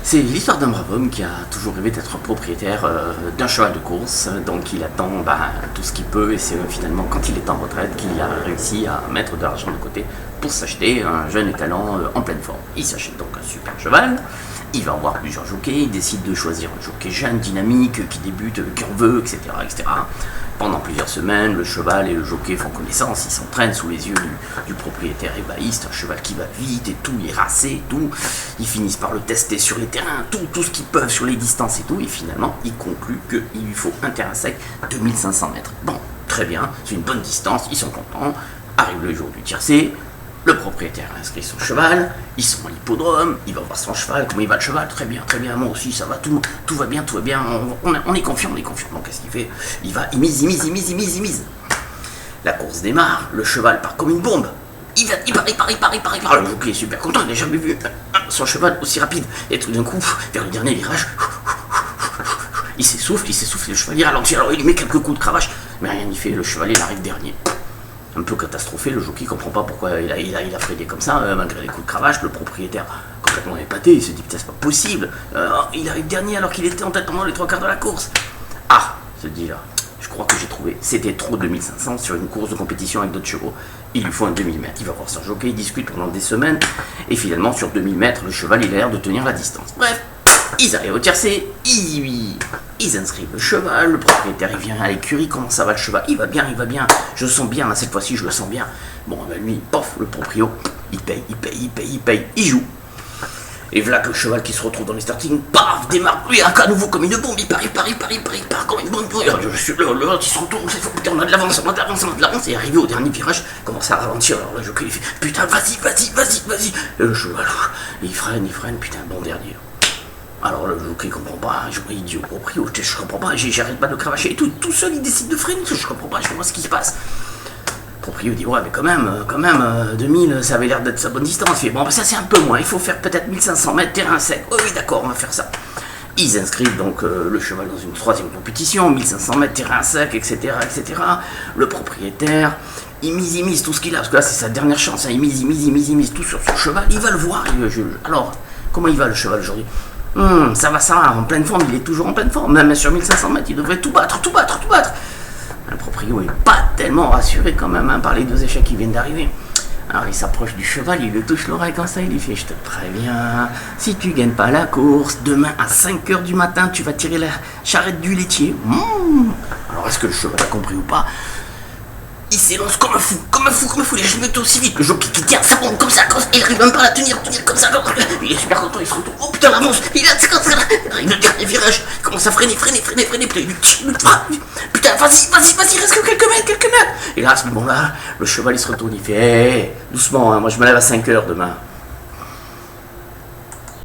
C'est l'histoire d'un brave homme qui a toujours rêvé d'être propriétaire d'un cheval de course, donc il attend tout ce qu'il peut et c'est finalement quand il est en retraite qu'il a réussi à mettre de l'argent de côté pour s'acheter un jeune étalon en pleine forme. Il s'achète donc un super cheval, il va avoir plusieurs jockeys, il décide de choisir un jockey jeune, dynamique, qui débute, qui en veut, etc., etc. Pendant plusieurs semaines, le cheval et le jockey font connaissance, ils s'entraînent sous les yeux du propriétaire ébahiste, un cheval qui va vite et tout, il est racé et tout. Ils finissent par le tester sur les terrains, tout ce qu'ils peuvent sur les distances et tout, et finalement, ils concluent qu'il lui faut un terrain sec de 1500 mètres. Bon, très bien, c'est une bonne distance, ils sont contents. Arrive le jour du tiercé, le propriétaire inscrit son cheval, ils sont à l'hippodrome, il va voir son cheval, comment il va le cheval, très bien, moi aussi, ça va, tout va bien, on est confiant, donc qu'est-ce qu'il fait? Il mise. La course démarre, le cheval part comme une bombe, il part, le jockey est super content, il n'a jamais vu son cheval aussi rapide, et tout d'un coup, vers le dernier virage, il s'essouffle, le cheval il ralentit, alors il met quelques coups de cravache, mais rien n'y fait, le cheval il arrive dernier. Un peu catastrophé, le jockey comprend pas pourquoi il a freiné comme ça, malgré les coups de cravache, le propriétaire complètement épaté, il se dit putain c'est pas possible, il arrive dernier alors qu'il était en tête pendant les 3/4 de la course. Ah, se dit là, je crois que j'ai trouvé, c'était trop 2500 sur une course de compétition avec d'autres chevaux, il lui faut un 2000 mètres, il va voir son jockey, il discute pendant des semaines, et finalement sur 2000 mètres, le cheval il a l'air de tenir la distance. Bref, ils arrivent au tiercé, ils inscrivent le cheval, le propriétaire il vient à l'écurie, comment ça va le cheval? Il va bien, je le sens bien, là, cette fois-ci je le sens bien. Bon, ben lui, pof, le proprio, il paye, il joue. Et voilà que le cheval qui se retrouve dans les starting, paf, démarre, lui, à nouveau comme une bombe, il part comme une bombe. Je suis l'autre, il se retourne, cette fois, putain, on a de l'avance, et arrivé au dernier virage, commence à ralentir, alors le jockey il fait, putain, vas-y. Et le cheval, il freine, putain, bon dernier. Alors le jockey comprend pas, il dit au proprio, je comprends pas, j'arrête pas de cravacher et tout seul il décide de freiner, je comprends pas ce qui se passe. Le proprio dit ouais mais quand même, 2000 ça avait l'air d'être sa bonne distance, il fait bon ça c'est un peu moins, il faut faire peut-être 1500 mètres terrain sec, oh, oui d'accord on va faire ça. Ils inscrivent donc le cheval dans une 3e compétition, 1500 mètres terrain sec, etc. Le propriétaire, il mise tout ce qu'il a, parce que là c'est sa dernière chance, hein. Il mise tout sur son cheval, il va le voir, alors comment il va le cheval aujourd'hui? Ça va, en pleine forme, il est toujours en pleine forme, même sur 1500 mètres, il devrait tout battre. Le proprio est pas tellement rassuré quand même par les 2 échecs qui viennent d'arriver. Alors il s'approche du cheval, il le touche l'oreille comme ça, il lui fait je te préviens, si tu gagnes pas la course, demain à 5h du matin, tu vas tirer la charrette du laitier. Alors est-ce que le cheval a compris ou pas? Il s'élance comme un fou, il a jamais été aussi vite. Le jockey qui tient sa bombe comme ça, il arrive même pas à la tenir comme ça. Il est super content, il se retourne, oh putain l'avance, il arrive le dernier virage, il commence à freiner, putain vas-y, reste que quelques mètres. Et là à ce moment-là, le cheval il se retourne, il fait doucement, moi je me lève à 5h demain.